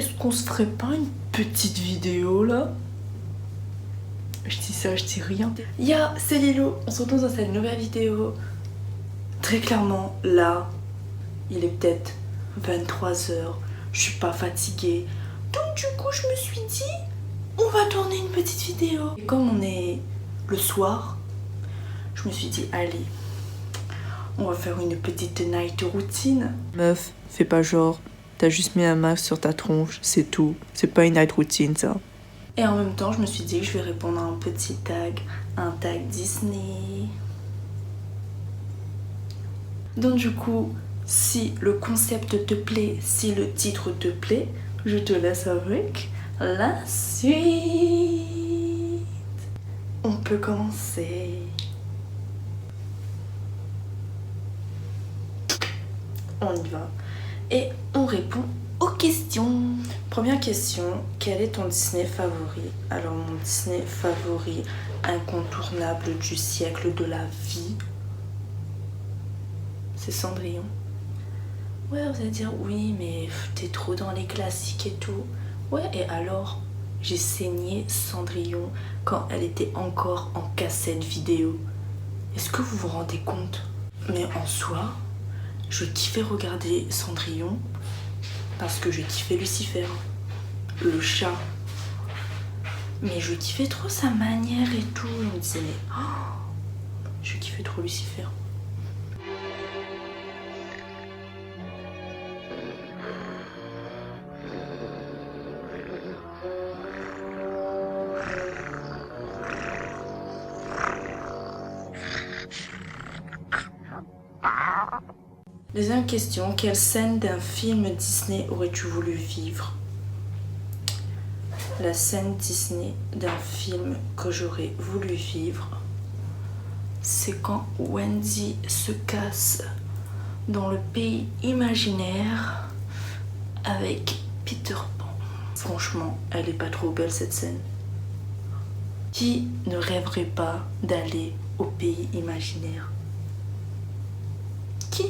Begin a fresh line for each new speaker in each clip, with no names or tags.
est-ce qu'on se ferait pas une petite vidéo là? Je dis ça, je dis rien. C'est Lilo, on se retrouve dans cette nouvelle vidéo. Très clairement, là, il est peut-être 23h, je suis pas fatiguée. Donc du coup, je me suis dit, on va tourner une petite vidéo. Et comme on est le soir, je me suis dit, allez, on va faire une petite night routine. Meuf, fais pas genre, t'as juste mis un masque sur ta tronche, c'est tout. C'est pas une night routine ça. Et en même temps, je me suis dit que je vais répondre à un petit tag, un tag Disney. Donc du coup, si le concept te plaît, si le titre te plaît, je te laisse avec la suite. On peut commencer. On y va. Et on répond aux questions. Première question, quel est ton Disney favori? Alors mon Disney favori, incontournable du siècle de la vie, c'est Cendrillon. Ouais, vous allez dire, oui, mais t'es trop dans les classiques et tout. Ouais, et alors, j'ai saigné Cendrillon quand elle était encore en cassette vidéo. Est-ce que vous vous rendez compte? Mais en soi, je kiffais regarder Cendrillon parce que je kiffais Lucifer, le chat. Mais je kiffais trop sa manière et tout. On me disait, mais je kiffais trop Lucifer. Deuxième question, quelle scène d'un film Disney aurais-tu voulu vivre? La scène Disney d'un film que j'aurais voulu vivre, c'est quand Wendy se casse dans le pays imaginaire avec Peter Pan. Franchement, elle est pas trop belle cette scène. Qui ne rêverait pas d'aller au pays imaginaire? Qui?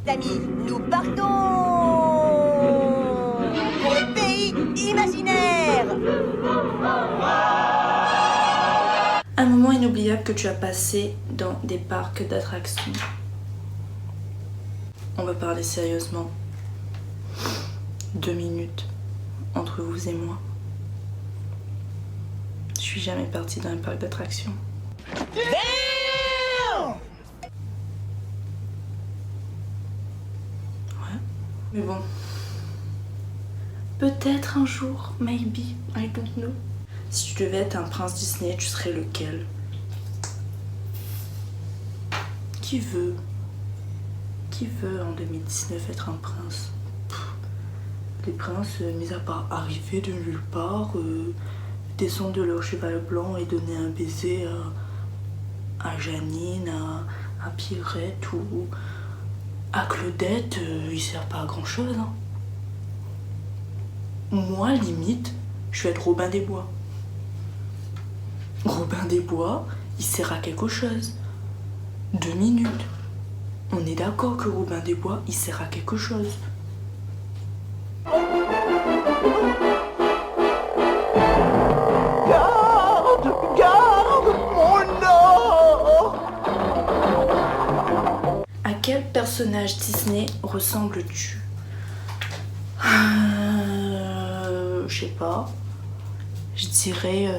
Amis, nous partons pour le pays imaginaire.
Un moment inoubliable que tu as passé dans des parcs d'attractions. On va parler sérieusement. 2 minutes entre vous et moi. Je suis jamais partie dans un parc d'attractions. Mais bon, peut-être un jour, maybe, I don't know. Si tu devais être un prince Disney, tu serais lequel? Qui veut en 2019 être un prince? Les princes, mis à part arriver de nulle part, descendre de leur cheval blanc et donner un baiser à Janine, à Pierrette ou à Claudette, ils servent pas à grand chose. Hein. Moi, limite, je vais être Robin des Bois. Robin des Bois, il sert à quelque chose. 2 minutes. On est d'accord que Robin des Bois, il sert à quelque chose.
Garde mon or.
À quel personnage Disney ressembles-tu? Je sais pas. Je dirais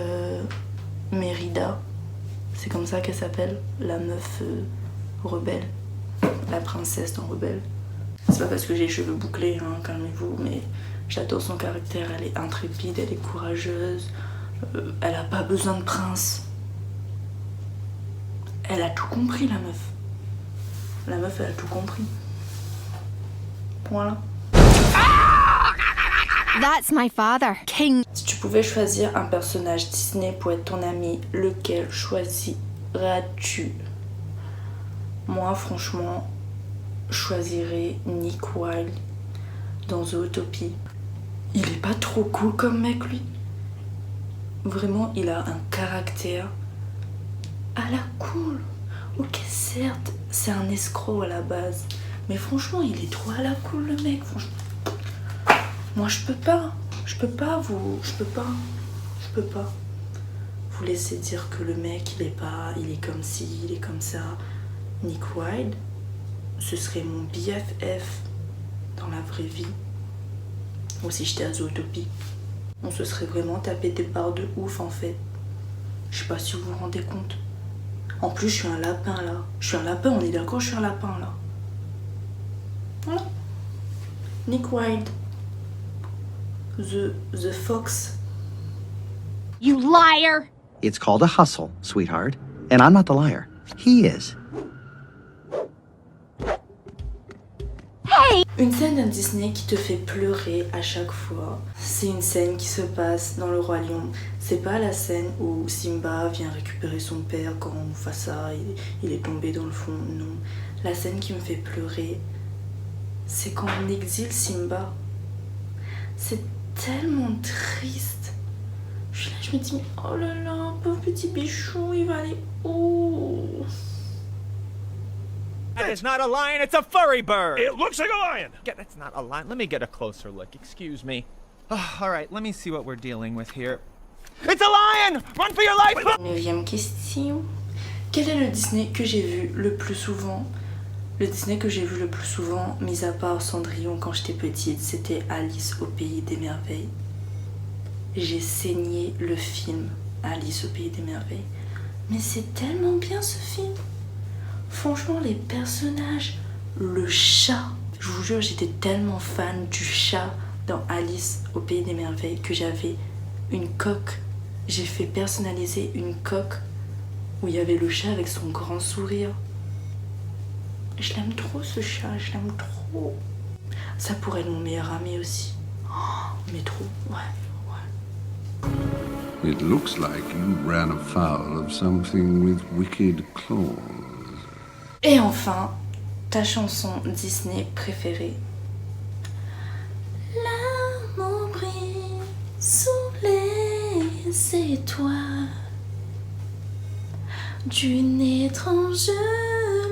Mérida. C'est comme ça qu'elle s'appelle, la meuf rebelle. La princesse dans Rebelle. C'est pas parce que j'ai les cheveux bouclés, hein, calmez-vous, mais j'adore son caractère. Elle est intrépide, elle est courageuse. Elle a pas besoin de prince. Elle a tout compris, la meuf. La meuf, elle a tout compris. Point là.
That's my father, King.
Si tu pouvais choisir un personnage Disney pour être ton ami, lequel choisirais-tu? Moi, franchement, je choisirais Nick Wilde dans Zootopie. Il est pas trop cool comme mec, lui. Vraiment, il a un caractère à la cool. Ok, certes, c'est un escroc à la base. Mais franchement, il est trop à la cool, le mec. Franchement, Moi je peux pas vous laisser dire que le mec il est comme ci, il est comme ça. Nick Wilde, ce serait mon BFF dans la vraie vie. Ou si j'étais à Zootopie. On se serait vraiment tapé des barres de ouf en fait. Je sais pas si vous vous rendez compte. En plus je suis un lapin là. Je suis un lapin, on est d'accord, je suis un lapin là. Voilà. Nick Wilde. The Fox.
You liar!
It's called a hustle, sweetheart. And I'm not the liar. He is.
Une scène d'un Disney qui te fait pleurer à chaque fois. C'est une scène qui se passe dans Le Roi Lion. C'est pas la scène où Simba vient récupérer son père quand Mufasa il est tombé dans le fond. Non. La scène qui me fait pleurer, c'est quand on exile Simba. C'est tellement triste. Je suis là, je me dis, mais oh là là, pauvre petit bichon, il va aller où?
That is not a lion, it's a furry bird!
It looks like a lion!
That's not a lion. Let me get a closer look. Excuse me. Alright, let me see what we're dealing with here. It's a lion! Run for your life!
9e question. Quel est le Disney que j'ai vu le plus souvent? Le Disney que j'ai vu le plus souvent, mis à part Cendrillon quand j'étais petite, c'était Alice au Pays des Merveilles. J'ai saigné le film Alice au Pays des Merveilles. Mais c'est tellement bien ce film. Franchement, les personnages, le chat. Je vous jure, j'étais tellement fan du chat dans Alice au Pays des Merveilles que j'avais une coque. J'ai fait personnaliser une coque où il y avait le chat avec son grand sourire. Je l'aime trop ce chat, je l'aime trop. Ça pourrait être mon meilleur ami aussi. Oh, mais trop, ouais.
It looks like you ran afoul of something with wicked claws.
Et enfin, ta chanson Disney préférée. L'amour brille sous les étoiles d'une étrange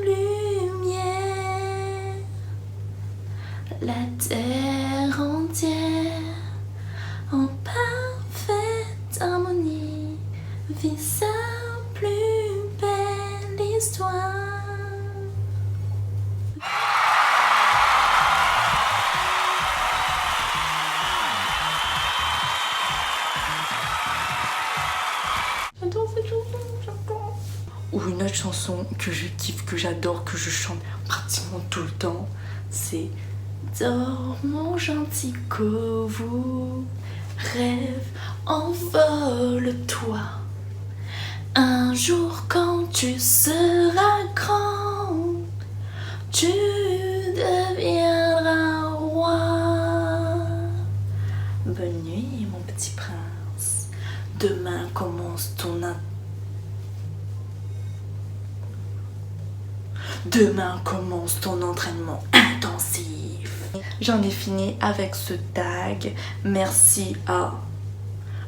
lumière. La terre entière en parfaite harmonie vit sa plus belle histoire. Ou une autre chanson que je kiffe, que j'adore, que je chante pratiquement tout le temps, c'est Dors mon gentil Kovu, rêve, envole-toi. Un jour quand tu seras grand, tu deviendras roi. Bonne nuit mon petit prince, demain commence ton entraînement intensif. J'en ai fini avec ce tag. Merci à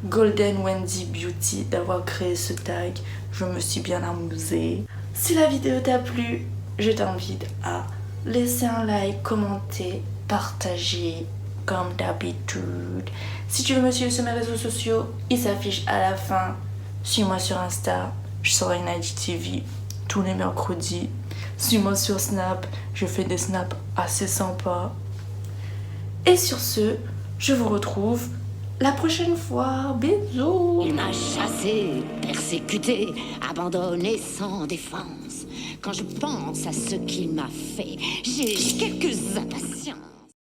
Golden Wendy Beauty d'avoir créé ce tag. Je me suis bien amusée. Si la vidéo t'a plu, je t'invite à laisser un like, commenter, partager comme d'habitude. Si tu veux me suivre sur mes réseaux sociaux, ils s'affichent à la fin. Suis-moi sur Insta, je sors une IGTV tous les mercredis. Suis-moi sur Snap, je fais des snaps assez sympas. Et sur ce, je vous retrouve la prochaine fois. Bisous.
Il m'a chassé, persécuté, abandonné sans défense. Quand je pense à ce qu'il m'a fait, j'ai quelques impatiences.